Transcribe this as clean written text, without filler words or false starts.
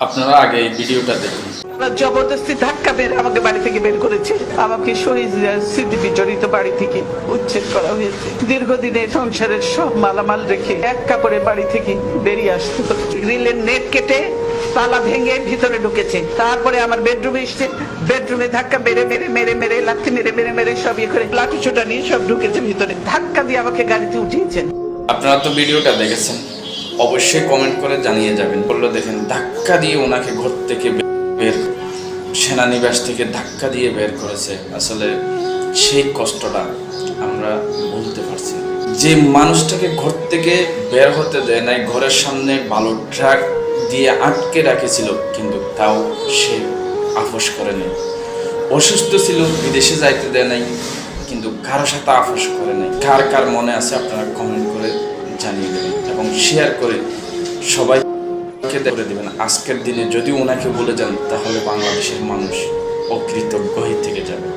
আপনারা আগে এই ভিডিওটা দেখুন। জবরদস্তি ধাক্কা মেরে আমাকে বাড়ি থেকে বের করেছে। আমাকে শহীদ স্মৃতি বিজড়িত বাড়ি থেকে উচ্ছেদ করা হয়েছে। দীর্ঘদিনের সংসারের সব মালামাল রেখে এক কাপড়ে বাড়ি থেকে বেরিয়ে আসতে হতো। গ্রিলের নেট কেটে তালা ভেঙে ভিতরে ঢুকেছে। তারপরে আমার বেডরুমে এসছে, বেডরুমে ধাক্কা মেরে মেরে মেরে মেরে লাথি মেরে মেরে মেরে সব ইয়ে করে লাঠি ছোটা নিয়ে সব ঢুকেছে ভিতরে। ধাক্কা দিয়ে আমাকে গাড়িতে উঠিয়েছেন। আপনারা তো ভিডিওটা দেখেছেন, অবশ্যই কমেন্ট করে জানিয়ে যাবেন। বললো দেখেন ধাক্কা দিয়ে ওনাকে ঘর থেকে বের, সেনানিবাস থেকে ধাক্কা দিয়ে বের করেছে। আসলে সেই কষ্টটা আমরা বলতে পারছি না। যে মানুষটাকে ঘর থেকে বের হতে দেয় নাই, ঘরের সামনে বালু ট্রাক দিয়ে আটকে রাখেছিল, কিন্তু তাও সে আপোষ করেনি। অসুস্থ ছিল, বিদেশে যাইতে দেয় নাই, কিন্তু কারোর সাথে আপোষ করে নাই। কার কার মনে আছে আপনারা কমেন্ট করে জানিয়ে দেবেন এবং শেয়ার করে সবাইকে করে দেবেন। আজকের দিনে যদি ওনাকে বলে যান তাহলে বাংলাদেশের মানুষ অকৃতজ্ঞ হয়ে থেকে যাবে।